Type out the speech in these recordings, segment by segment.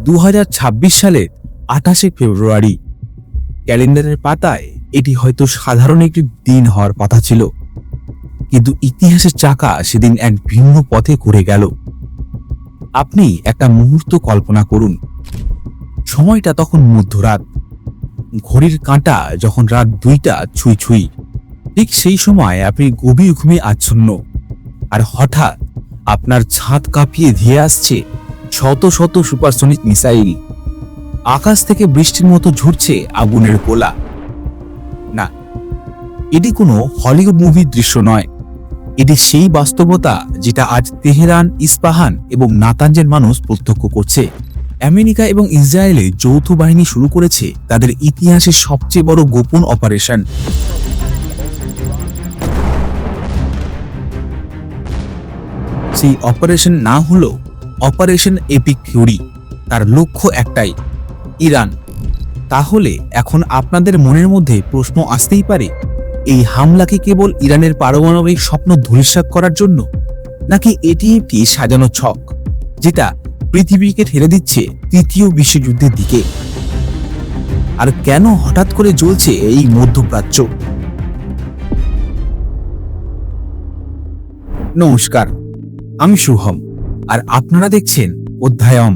2026 সালের 28শে ফেব্রুয়ারি। ক্যালেন্ডারের পাতায় এটি হয়তো সাধারণ একটি দিন হওয়ার কথা ছিল, কিন্তু ইতিহাসের চাকা সেদিন এক ভিন্ন পথে ঘুরে গেল। আপনি একটা মুহূর্ত কল্পনা করুন। সময়টা তখন মধ্যরাত, ঘড়ির কাঁটা যখন রাত 2টা ছুঁই ছুঁই। ঠিক সেই সময় আপনি গভীর ঘুমে আচ্ছন্ন, আর হঠাৎ আপনার ছাদ কাঁপিয়ে ধেয়ে আসছে শত শত সুপারসনিক মিসাইল। আকাশ থেকে বৃষ্টির মতো ঝরছে আগুনের গোলা। না, এটি কোনো হলিউড মুভির দৃশ্য নয়। এটি সেই বাস্তবতা যেটা আজ তেহরান, ইস্পাহান এবং নাতাঞ্জের মানুষ প্রত্যক্ষ করছে। আমেরিকা এবং ইসরায়েলের যৌথ বাহিনী শুরু করেছে তাদের ইতিহাসের সবচেয়ে বড় গোপন অপারেশন। সেই অপারেশন না হলো অপারেশন এপিক ফিউরি। তার লক্ষ্য একটাই, ইরান। তাহলে এখন আপনাদের মনের মধ্যে প্রশ্ন আসতেই পারে, এই হামলা কি কেবল ইরানের পারমাণবিক স্বপ্ন ধূলিসাৎ করার জন্য, নাকি এটি একটি সাজানো ছক যেটা পৃথিবীকে ঠেলে দিচ্ছে তৃতীয় বিশ্বযুদ্ধের দিকে? আর কেন হঠাৎ করে জ্বলছে এই মধ্যপ্রাচ্য? নমস্কার, আমি শুভম, আর আপনারা দেখছেন অধ্যায়ম।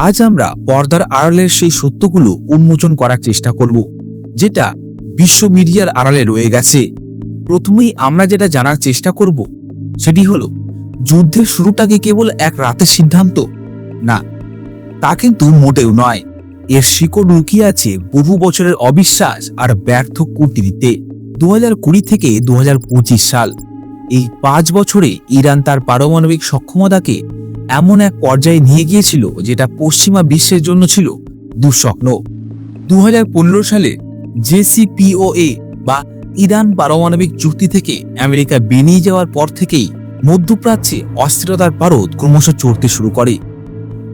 আজ আমরা পর্দার আড়ালের সেই সত্যগুলো উন্মোচন করার চেষ্টা করব, যেটা বিশ্ব মিডিয়ার আড়ালে রয়ে গেছে। প্রথমেই আমরা যেটা জানার চেষ্টা করব সেটি হলো, যুদ্ধের শুরুটা কি কেবল এক রাতের সিদ্ধান্ত? না, তা কিন্তু মোটেও নয়। এর শিকড় লুকিয়ে আছে বহু বছরের অবিশ্বাস আর ব্যর্থ কূটনীতিতে। 2020 থেকে 2025 সাল, এই 5 বছরে ইরান তার পারমাণবিক সক্ষমতাকে এমন এক পর্যায়ে নিয়ে গিয়েছিল যেটা পশ্চিমা বিশ্বের জন্য ছিল দুঃস্বপ্ন। 2015 সালে জেসিপিওএ বা ইরান পারমাণবিক চুক্তি থেকে আমেরিকা বেরিয়ে যাওয়ার পর থেকেই মধ্যপ্রাচ্যে অস্থিরতার পারদ ক্রমশ চড়তে শুরু করে।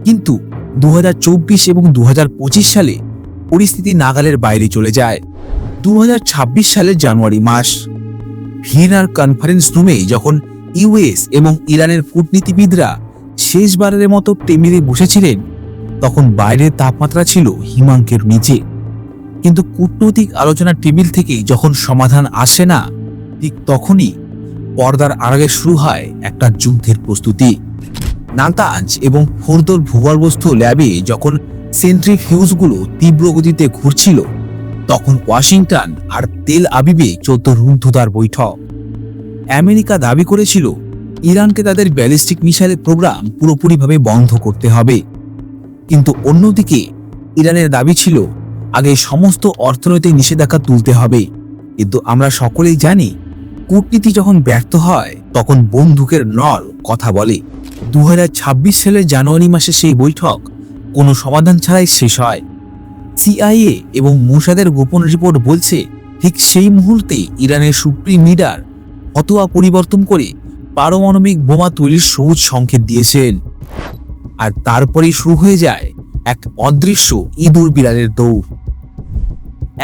কিন্তু 2024 এবং 2025 সালে পরিস্থিতি নাগালের বাইরে চলে যায়। 2026 সালের জানুয়ারি মাস, ভিয়েনার কনফারেন্স রুমে যখন ইউএস এবং ইরানের কূটনীতিবিদরা শেষবারের মতো টেবিলে বসেছিলেন, তখন বাইরের তাপমাত্রা ছিল হিমাঙ্কের নিচে। কিন্তু কূটনৈতিক আলোচনার টেবিল থেকে যখন সমাধান আসে না, ঠিক তখনই পর্দার আড়ালে শুরু হয় একটা যুদ্ধের প্রস্তুতি। নাতাঞ্জ এবং ফোর্দোর ভূগর্ভস্থ ল্যাবে যখন সেন্ট্রিফিউজগুলো তীব্র গতিতে ঘুরছিল, তখন ওয়াশিংটন আর তেল আবিবে চলত রুদ্ধদ্বার বৈঠক। আমেরিকা দাবি করেছিল ইরানকে তাদের ব্যালিস্টিক মিসাইলের প্রোগ্রাম পুরোপুরিভাবে বন্ধ করতে হবে, কিন্তু অন্যদিকে ইরানের দাবি ছিল আগে সমস্ত অর্থনৈতিক নিষেধাজ্ঞা তুলতে হবে। কিন্তু আমরা সকলেই জানি, কূটনীতি যখন ব্যর্থ হয় তখন বন্দুকের নল কথা বলে। 2026 সালের জানুয়ারি মাসে সেই বৈঠক কোনো সমাধান ছাড়াই শেষ হয়। সিআইএ এবং মোসাদের গোপন রিপোর্ট বলছে, ঠিক সেই মুহূর্তে ইরানের সুপ্রিম লিডার ফতোয়া পরিবর্তন করে পারমাণবিক বোমা তৈরির সবুজ সংকেত দিয়েছেন। আর তারপরেই শুরু হয়ে যায় এক অদৃশ্য ইঁদুর বিড়ালের দৌড়।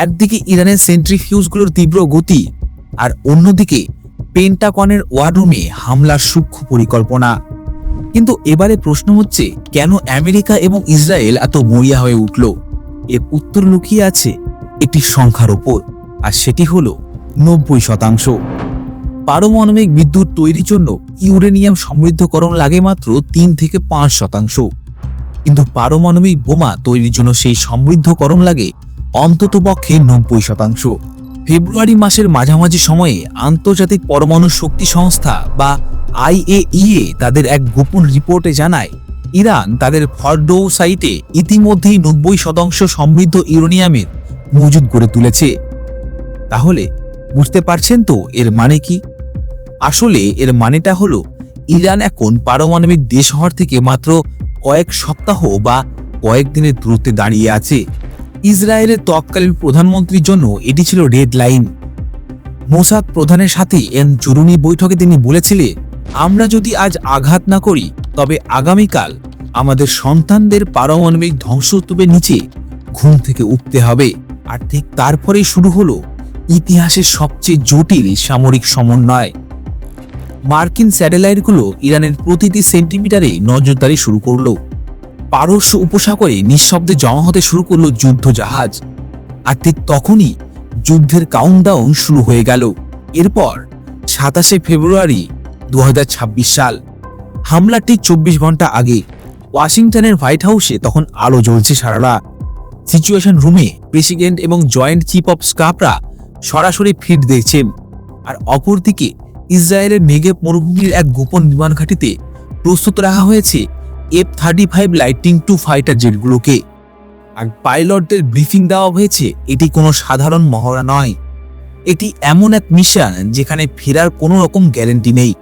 একদিকে ইরানের সেন্ট্রিফিউজগুলোর তীব্র গতি, আর অন্যদিকে পেন্টাগনের ওয়াররুমে হামলার সূক্ষ্ম পরিকল্পনা। কিন্তু এবারে প্রশ্ন হচ্ছে, কেন আমেরিকা এবং ইসরায়েল এত মরিয়া হয়ে উঠল? এর উত্তর লুকিয়ে আছে একটি সংখ্যার ওপর, আর সেটি হলো 90%। পারমাণবিক বিদ্যুৎ তৈরির জন্য ইউরেনিয়াম সমৃদ্ধকরণ লাগে মাত্র 3 থেকে 5%, কিন্তু পারমাণবিক বোমা তৈরির জন্য সেই সমৃদ্ধকরণ লাগে অন্ততপক্ষে 90%। ফেব্রুয়ারি মাসের মাঝামাঝি সময়ে আন্তর্জাতিক পরমাণু শক্তি সংস্থা বা IAEA তাদের এক গোপন রিপোর্টে জানায়, ইরান তাদের ফর্ডো সাইটে ইতিমধ্যেই 90% সমৃদ্ধ ইউরেনিয়ামের মজুদ গড়ে তুলেছে। তাহলে বুঝতে পারছেন তো এর মানে কি? আসলে এর মানেটা হলো, ইরান এখন পারমাণবিক দেশ হওয়ার থেকে মাত্র কয়েক সপ্তাহ বা কয়েকদিনের দূরত্বে দাঁড়িয়ে আছে। ইসরায়েলের তৎকালীন প্রধানমন্ত্রীর জন্য এটি ছিল রেড লাইন। মোসাদ প্রধানের সাথে জরুরি বৈঠকে তিনি বলেছিলেন, আমরা যদি আজ আঘাত না করি তবে আগামীকাল আমাদের সন্তানদের পারমাণবিক ধ্বংসস্তূপের নিচে ঘুম থেকে উঠতে হবে। আর ঠিক তারপরেই শুরু হলো ইতিহাসের সবচেয়ে জটিল সামরিক সমন্বয়। মার্কিন স্যাটেলাইটগুলো ইরানের প্রতিটি সেন্টিমিটারে নজরদারি শুরু করলো। পারস্য উপসাগরে নিঃশব্দে জমা হতে শুরু করলো যুদ্ধ জাহাজ। আর ঠিক তখনই যুদ্ধের কাউন্টডাউন শুরু হয়ে গেল। এরপর 27 ফেব্রুয়ারি 2026 সাল। হামলার ঠিক 24 ঘন্টা আগে ওয়াশিংটনের হোয়াইট হাউসে তখন আলো জ্বলছে সারা রাত। সিচুয়েশন রুমে প্রেসিডেন্ট এবং জয়েন্ট চিফ অফ স্টাফরা সরাসরি ফিড দেখছেন। আর অপরদিকে ইসরায়েলের নেগেভ মরুভূমির এক গোপন বিমান ঘাঁটিতে প্রস্তুত রাখা হয়েছে F-35 লাইটনিং II ফাইটার জেটগুলোকে। আর পাইলটদের ব্রিফিং দেওয়া হয়েছে এটি কোনো সাধারণ মহড়া নয়, এটি এমন এক মিশন যেখানে ফেরার কোনো রকম গ্যারান্টি নেই।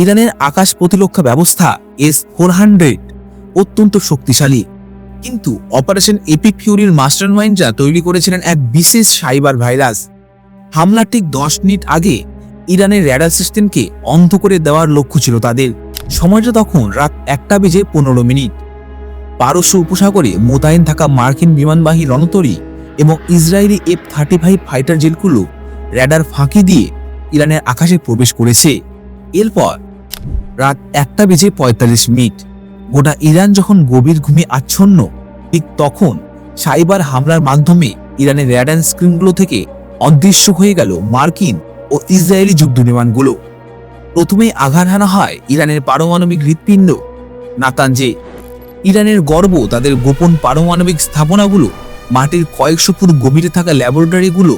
ইরানের আকাশ প্রতিরক্ষা ব্যবস্থা S-400 অত্যন্ত শক্তিশালী, কিন্তু অপারেশন এপিক ফিউরির মাস্টারমাইন্ডরা তৈরি করেছিলেন এক বিশেষ সাইবার ভাইরাস। হামলার ঠিক 10 মিনিট আগে ইরানের র্যাডার সিস্টেমকে অন্ধ করে দেওয়ার লক্ষ্য ছিল তাদের। সময়টা তখন রাত 1:15। পারস্য উপসাগরে মোতায়েন থাকা মার্কিন বিমানবাহী রণতরী এবং ইসরায়েলি F-35 ফাইটার জেটগুলো র্যাডার ফাঁকি দিয়ে ইরানের আকাশে প্রবেশ করেছে। এরপর রাত 1:45। গোটা ইরান যখন গভীর ঘুমে আচ্ছন্ন, ঠিক তখন সাইবার হামলার মাধ্যমে ইরানের র্যাডার স্ক্রিনগুলো থেকে অদৃশ্য হয়ে গেল মার্কিন ও ইসরায়েলি যুদ্ধ বিমানগুলো। প্রথমেই আঘাত হানা হয় ইরানের পারমাণবিক হৃৎপিণ্ড নাতানজে। ইরানের গর্ব তাদের গোপন পারমাণবিক স্থাপনাগুলো মাটির কয়েকশো ফুট গভীরে থাকা ল্যাবরেটরিগুলো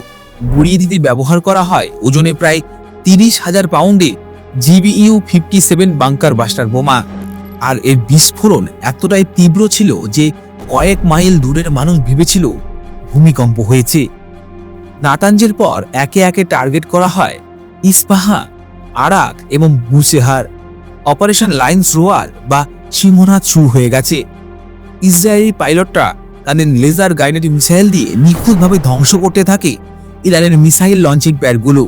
গুড়িয়ে দিতে ব্যবহার করা হয় ওজনে প্রায় 30,000 পাউন্ডে GBU-57 বাংকার বাস্টার বোমা। আর এর বিস্ফোরণ এতটাই তীব্র ছিল যে কয়েক মাইল দূরের মানুষ ভেবেছিল ভূমিকম্প হয়েছে। নাতানজের পর একে একে টার্গেট করা হয় ইস্পাহান, আরাক এবং বুশেহার। অপারেশন লাইন্স রোয়ার বা সিংহনাথ শুরু হয়ে গেছে। ইসরায়েলি পাইলটরা তাদের লেজার গাইডেড মিসাইল দিয়ে নিখুঁতভাবে ধ্বংস করতে থাকে ইরানের মিসাইল লঞ্চিং প্যাডগুলো।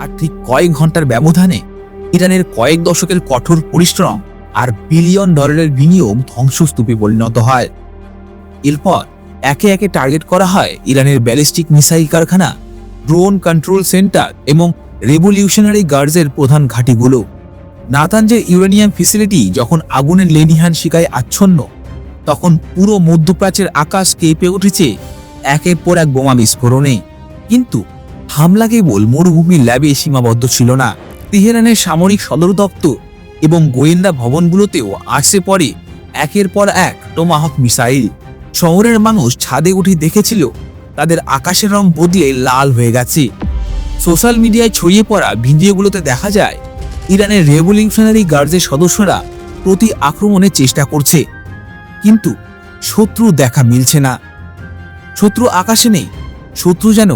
আর ঠিক কয়েক ঘন্টার ব্যবধানে ইরানের কয়েক দশকের কঠোর পরিশ্রম আর বিলিয়ন ডলারের বিনিয়োগ ধ্বংসস্তূপে পরিণত হয়। এরপর একে একে টার্গেট করা হয় ইরানের ব্যালিস্টিক মিসাইল কারখানা, ড্রোন কন্ট্রোল সেন্টার এবং রেভলিউশনারি গার্ডসের প্রধান ঘাঁটিগুলো। নাতানজের ইউরেনিয়াম ফ্যাসিলিটি যখন আগুনের লেনিহান শিকায় আচ্ছন্ন, তখন পুরো মধ্যপ্রাচ্যের আকাশ কেঁপে উঠেছে একের পর এক বোমা বিস্ফোরণে। কিন্তু হামলা কেবল মরুভূমির ল্যাবে সীমাবদ্ধ ছিল না। তেহরানের সামরিক সদর দপ্তর এবং গোয়েন্দা ভবনগুলোতেও আসে পড়ে একের পর এক টোমাহক মিসাইল। শহরের মানুষ ছাদে উঠে দেখেছিল তাদের আকাশের রং বদলে লাল হয়ে গেছে। সোশ্যাল মিডিয়ায় ছড়িয়ে পড়া ভিডিওগুলোতে দেখা যায় ইরানের রেভলিউশনারি গার্ডসের সদস্যরা প্রতি আক্রমণের চেষ্টা করছে, কিন্তু শত্রু দেখা মিলছে না। শত্রু আকাশে নেই, শত্রু যেন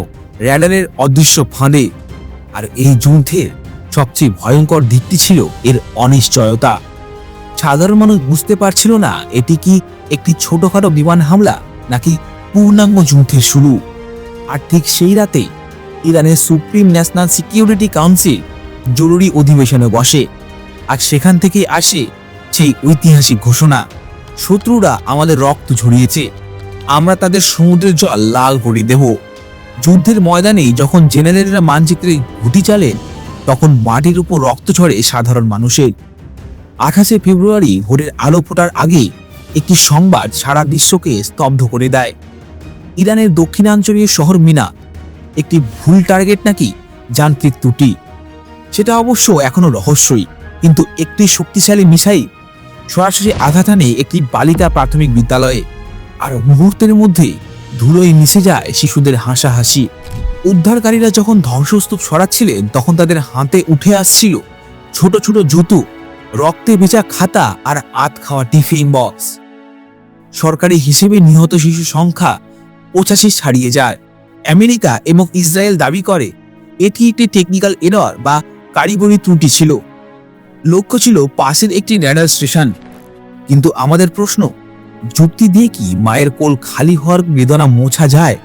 র্যাডারের অদৃশ্য ফাঁদে। আর এই যুদ্ধের সবচেয়ে ভয়ঙ্কর দিকটি ছিল এর অনিশ্চয়তা। সাধারণ মানুষ বুঝতে পারছিল না এটি কি একটি ছোটখাটো বিমান হামলা নাকি পূর্ণাঙ্গ যুদ্ধের শুরু। আর ঠিক সেই রাতে ইরানের সুপ্রিম ন্যাশনাল সিকিউরিটি কাউন্সিল জরুরি অধিবেশনে বসে। আর সেখান থেকে আসে সেই ঐতিহাসিক ঘোষণা, শত্রুরা আমাদের রক্ত ঝরিয়েছে, আমরা তাদের সমুদ্রের জল লাল করে দেব। যুদ্ধের ময়দানেই যখন জেনারেলরা মানচিত্রে ঘুঁটি চালেন, তখন মাটির উপর রক্ত ঝরে সাধারণ মানুষের। 28 ফেব্রুয়ারি ভোরের আলো ফোটার আগে একটি সংবাদ সারা বিশ্বকে স্তব্ধ করে দেয়। ইরানের দক্ষিণাঞ্চলীয় শহর মিনা একটি ভুল টার্গেট নাকি যান্ত্রিক ত্রুটি, সেটা অবশ্য এখনো রহস্যই। কিন্তু একটি শক্তিশালী মিসাইল সরাসরি আঘাত আনে একটি বালিকা প্রাথমিক বিদ্যালয়ে। আর মুহূর্তের মধ্যে ধুলোয় মিশে যায় শিশুদের হাসাহাসি। উদ্ধারকারীরা যখন ধ্বংসস্তূপ সরাচ্ছিলেন, তখন তাদের হাতে উঠে আসছিল ছোট ছোট জুতো, রক্তে ভেজা খাতা আর আত খাওয়া টিফিন বক্স। সরকারি হিসেবে নিহত শিশু সংখ্যা 85 ছাড়িয়ে যায়। আমেরিকা এবং ইসরায়েল দাবি করে এটি একটি টেকনিক্যাল এরর বা কারিগরি ত্রুটি ছিল। লক্ষ্য ছিল পাশের একটি র্যাডার স্টেশন। কিন্তু আমাদের প্রশ্ন, যুক্তি দিয়ে কি মায়ের কোল খালি হওয়ার বেদনা মোছা যায়?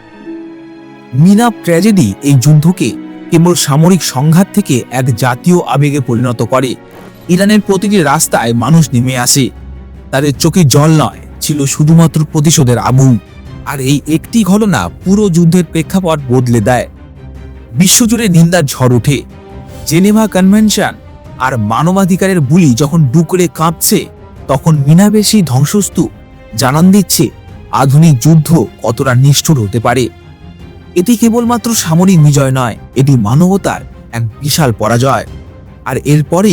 মিনা ট্র্যাজেডি এই যুদ্ধকে কেবল সামরিক সংঘাত থেকে এক জাতীয় আবেগে পরিণত করে। ইরানের প্রতিটি রাস্তায় মানুষ নেমে আসে, তাদের চোখে জল নয়, ছিল শুধুমাত্র প্রতিশোধের আগুন। আর এই একটি ঘটনা পুরো যুদ্ধের প্রেক্ষাপট বদলে দেয়। বিশ্বজুড়ে নিন্দার ঝড় ওঠে। জেনেভা কনভেনশন আর মানবাধিকারের বুলি যখন বুকরে কাঁপছে, তখন মিনাবেশী ধ্বংসস্তূপ জানান দিচ্ছে আধুনিক যুদ্ধ কতটা নিষ্ঠুর হতে পারে। এটি কেবলমাত্র সামরিক বিজয় নয়, এটি মানবতার এক বিশাল পরাজয়। আর এরপরে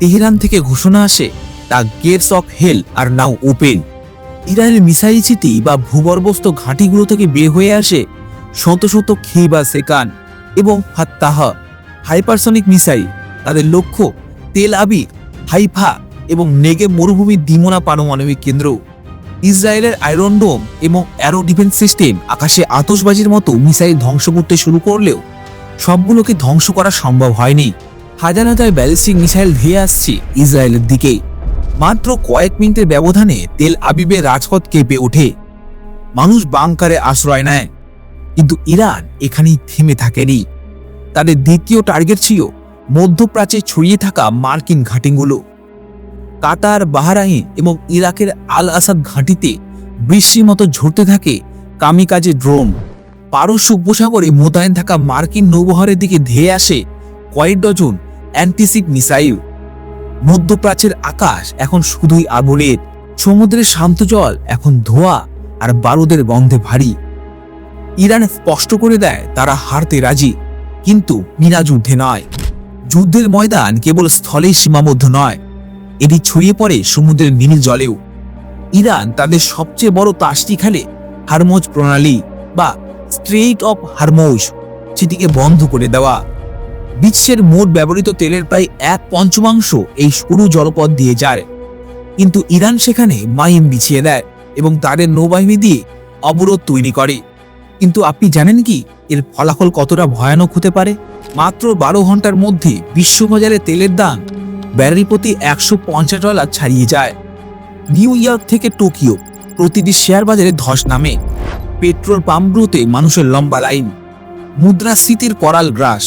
তেহরান থেকে ঘোষণা আসে, the gates of hell are now open. ইরানের মিসাইল চিতি বা ভূগর্ভস্থ ঘাঁটিগুলো থেকে বের হয়ে আসে শত শত খেইবা সেকান এবং ফাত্তাহ হাইপারসনিক মিসাইল। তাদের লক্ষ্য তেল আবিব, হাইফা এবং নেগেব মরুভূমির দিমোনা পারমাণবিক কেন্দ্র। ইসরায়েলের আয়রন ডোম এবং অ্যারো ডিফেন্স সিস্টেম আকাশে আতশবাজির মতো মিসাইল ধ্বংস করতে শুরু করলেও সবগুলোকে ধ্বংস করা সম্ভব হয়নি। হাজার হাজার ব্যালিস্টিক মিসাইল ধেয়ে আসছে ইসরায়েলের দিকে। মাত্র কয়েক মিনিটের ব্যবধানে তেল আবিবের রাজপথ কেঁপে ওঠে, মানুষ বাংকারে আশ্রয় নেয়। কিন্তু ইরান এখানেই থেমে থাকেনি। তাদের দ্বিতীয় টার্গেট ছিল মধ্যপ্রাচ্যে ছড়িয়ে থাকা মার্কিন ঘাঁটিগুলো। কাতার, বাহরাইন এবং ইরাকের আল আসাদ ঘাঁটিতে বৃষ্টির মতো ঝরতে থাকে কামিকাজে ড্রোন। পারস্য উপসাগরে মোতায়েন থাকা মার্কিন নৌবহরের দিকে ধেয়ে আসে কয়েক ডজন অ্যান্টিশিপ মিসাইল। মধ্যপ্রাচ্যের আকাশ এখন শুধুই আগুনের, সমুদ্রের শান্ত জল এখন ধোঁয়া আর বারুদের গন্ধে ভারী। ইরান স্পষ্ট করে দেয় তারা হারতে রাজি, কিন্তু বিনা যুদ্ধে নয়। যুদ্ধের ময়দান কেবল স্থলেই সীমাবদ্ধ নয়, এটি ছড়িয়ে পড়ে সমুদ্রের নীল জলেও। ইরান তাদের সবচেয়ে বড় তাসটি খেলে হারমোজ প্রণালী বা স্ট্রেইট অফ হারমোজ, সেটিকে বন্ধ করে দেওয়া। বিশ্বের মোট ব্যবহৃত তেলের প্রায় 1/5 এই সরু জলপথ দিয়ে যায়। কিন্তু ইরান সেখানে মাইন বিছিয়ে দেয় এবং তাদের নৌবাহিনী দিয়ে অবরোধ তৈরি করে। কিন্তু আপনি জানেন কি এর ফলাফল কতটা ভয়ানক হতে পারে? মাত্র 12 ঘন্টার মধ্যে বিশ্ববাজারে তেলের দাম ব্যারেল প্রতি $150 ছাড়িয়ে যায়। নিউ ইয়র্ক থেকে টোকিও প্রতিটি শেয়ার বাজারে ধস নামে। পেট্রোল পাম্পগুলোতে মানুষের লম্বা লাইন, মুদ্রাস্ফীতির করাল গ্রাস।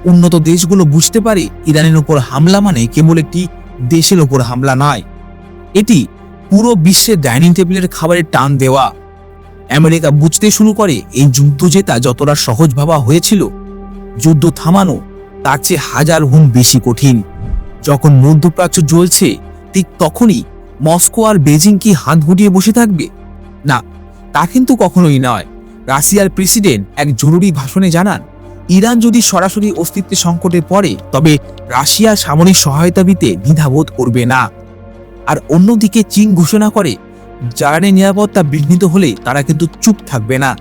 উন্নত দেশগুলো বুঝতে পারে ইরানের উপর হামলা মানে কেবল একটি দেশের উপর হামলা নয়, এটি পুরো বিশ্বের ডাইনিং টেবিলের খাবারের টান দেওয়া। আমেরিকা বুঝতে শুরু করে এই যুদ্ধ জেতা যতটা সহজ ভাবা হয়েছিল, যুদ্ধ থামানো তার চেয়ে 1000 গুণ বেশি কঠিন। যখন মধ্যপ্রাচ্য জ্বলছে ঠিক তখনই মস্কো আর বেজিং কি হাত গুটিয়ে বসে থাকবে? না, তা কিন্তু কখনোই নয়। রাশিয়ার প্রেসিডেন্ট এক জরুরি ভাষণে জানান, ইরান যদি সরাসরি অস্তিত্বের সংকটে পড়ে তবে রাশিয়া সামরিক সহায়তা দিতে দ্বিধাবোধ করবে না। আর অন্যদিকে চীন ঘোষণা করে জ্বালানি নিরাপত্তা বিঘ্নিত হলে তারা কিন্তু চুপ থাকবে না।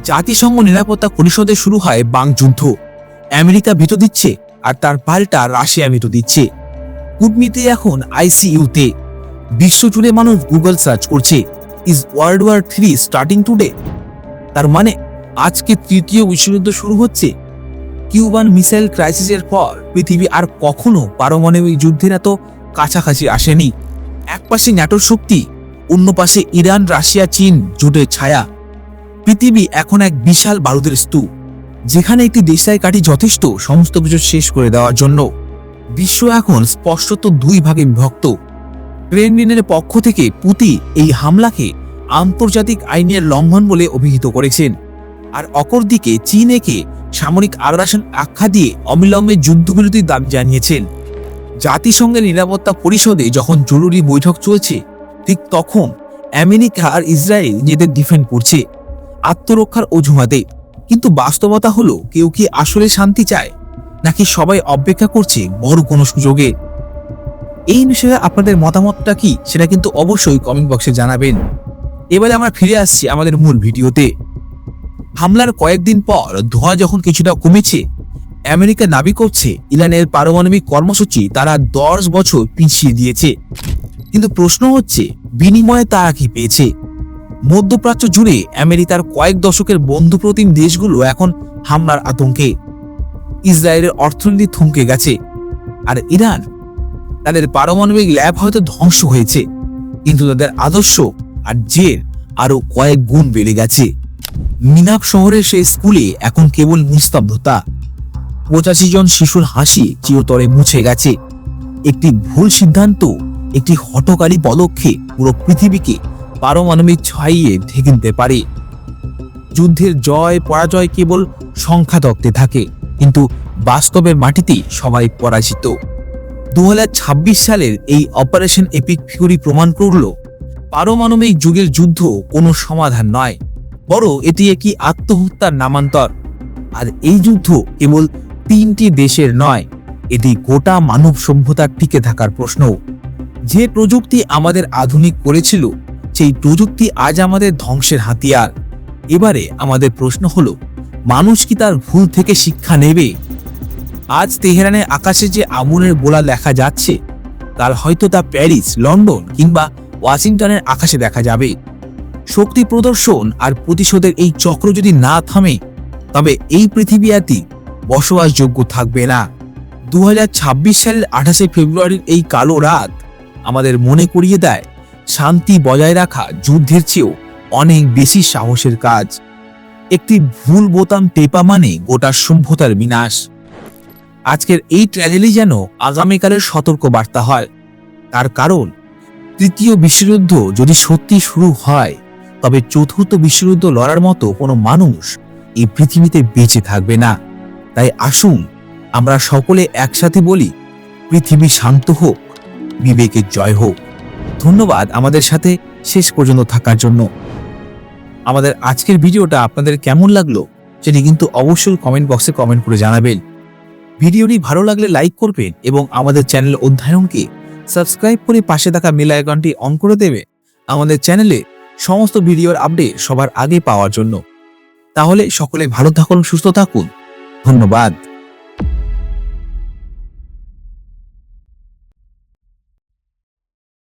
জাতিসংঘ নিরাপত্তা পরিষদে শুরু হয় বাংযুদ্ধ। আমেরিকা ভেটো দিচ্ছে আর তার পাল্টা রাশিয়া ভেটো দিচ্ছে। কূটনীতি এখন আইসিইউতে। বিশ্বজুড়ে মানুষ গুগল সার্চ করছে, is world war 3 starting today? তার মানে আজকে তৃতীয় বিশ্বযুদ্ধ শুরু হচ্ছে। কিউবান মিসাইল ক্রাইসিসের পর পৃথিবী আর কখনো পারমাণবিক যুদ্ধের এত কাছাকাছি আসেনি। এক পাশে ন্যাটোর শক্তি, অন্য পাশে ইরান, রাশিয়া, চীন জোটের ছায়া। পৃথিবী এখন এক বিশাল বারুদের স্তূপ, যেখানে একটি দেশাই কাঠি যথেষ্ট সমস্ত কিছু শেষ করে দেওয়ার জন্য। বিশ্ব এখন স্পষ্টত 2 ভাগে বিভক্ত। ক্রেমলিনের পক্ষ থেকে পুতিন এই হামলাকে আন্তর্জাতিক আইনের লঙ্ঘন বলে অভিহিত করেছেন, আর অপরদিকে চীন একে সামরিক আগ্রাসন আখ্যা দিয়ে অবিলম্বে যুদ্ধবিরতির দাবি জানিয়েছেন। জাতিসংঘের নিরাপত্তা পরিষদে যখন জরুরি বৈঠক চলছে, ঠিক তখন আমেরিকা আর ইসরায়েল নিজেদের ডিফেন্ড করছে আত্মরক্ষার অজুহাতে। কিন্তু বাস্তবতা হলো, কেউ কি আসলে শান্তি চায়, নাকি সবাই অপেক্ষা করছে বড় কোনো সুযোগে? এই বিষয়ে আপনাদের মতামতটা কি সেটা কিন্তু অবশ্যই কমেন্ট বক্সে জানাবেন। এবারে আমরা ফিরে আসছি আমাদের মূল ভিডিওতে। হামলার কয়েকদিন পর ধোঁয়া যখন কিছুটা কমেছে, আমেরিকা দাবি করছে ইরানের পারমাণবিক কর্মসূচি তারা 10 বছর পিছিয়ে দিয়েছে। কিন্তু প্রশ্ন হচ্ছে, বিনিময়ে তারা কি পেয়েছে? মধ্যপ্রাচ্য জুড়ে আমেরিকার কয়েক দশকের বন্ধুপ্রতিম দেশগুলো এখন হামলার আতঙ্কে। ইসরায়েলের অর্থনীতি থমকে গেছে, আর ইরান তাদের পারমাণবিক ল্যাব হয়তো ধ্বংস হয়েছে, কিন্তু তাদের আদর্শ আর জের আরো কয়েক গুণ বেড়ে গেছে। মিনাপ শহরের সেই স্কুলে এখন কেবল নিস্তব্ধতা। 85 জন শিশুর হাসি চিরতরে মুছে গেছে। একটি ভুল সিদ্ধান্ত, একটি হঠকারী পদক্ষেপ পুরো পৃথিবীকে পারমাণবিক ছাইয়ে ঢেকে দিতে পারে। যুদ্ধের জয় পরাজয় কেবল সংখ্যা তত্ত্বে থাকে, কিন্তু বাস্তবের মাটিতেই সবাই পরাজিত। 2026 সালের এই অপারেশন এপিক ফিউরি প্রমাণ করল, পারমাণবিক যুগের যুদ্ধ কোনো সমাধান নয়, বরং এটি একটি আত্মহত্যার নামান্তর। আর এই যুদ্ধ কেবল 3টি দেশের নয়, এটি গোটা মানব সভ্যতার টিকে থাকার প্রশ্ন। যে প্রযুক্তি আমাদের আধুনিক করেছিল, সেই প্রযুক্তি আজ আমাদের ধ্বংসের হাতিয়ার। এবারে আমাদের প্রশ্ন হলো, মানুষ কি তার ভুল থেকে শিক্ষা নেবে? আজ তেহরানের আকাশে যে আগুনের গোলা দেখা যাচ্ছে, কাল হয়তো তা প্যারিস, লন্ডন কিংবা ওয়াশিংটনের আকাশে দেখা যাবে। শক্তি প্রদর্শন আর প্রতিশোধের এই চক্র যদি না থামে, তবে এই পৃথিবী আতি বসবাসযোগ্য থাকবে না। 2026 সালের 28শে ফেব্রুয়ারির এই কালো রাত আমাদের মনে করিয়ে দেয়, শান্তি বজায় রাখা যুদ্ধের চেয়েও অনেক বেশি সাহসের কাজ। একটি ভুল বোতাম টেপা মানে গোটা সভ্যতার বিনাশ। আজকের এই ট্র্যাজেডি যেন আগামীকালের সতর্ক বার্তা হয়। তার কারণ, তৃতীয় বিশ্বযুদ্ধ যদি সত্যি শুরু হয়, তবে চতুর্থ বিশ্বযুদ্ধ লড়ার মতো কোনো মানুষ এই পৃথিবীতে বেঁচে থাকবে না। তাই আসুন আমরা সকলে একসাথে বলি, পৃথিবী শান্ত হোক, বিবেকের জয় হোক। ধন্যবাদ আমাদের সাথে শেষ পর্যন্ত থাকার জন্য। আমাদের আজকের ভিডিওটা আপনাদের কেমন লাগলো সেটি কিন্তু অবশ্যই কমেন্ট বক্সে কমেন্ট করে জানাবেন। ভিডিওটি ভালো লাগলে লাইক করবেন এবং আমাদের চ্যানেল অধ্যয়নকে সাবস্ক্রাইব করে পাশে থাকা বেল আইকনটি অন করে দেবে আমাদের চ্যানেলে সমস্ত ভিডিওর আপডেট সবার আগে পাওয়ার জন্য। তাহলে সকলে ভালো থাকুন, সুস্থ থাকুন। ধন্যবাদ।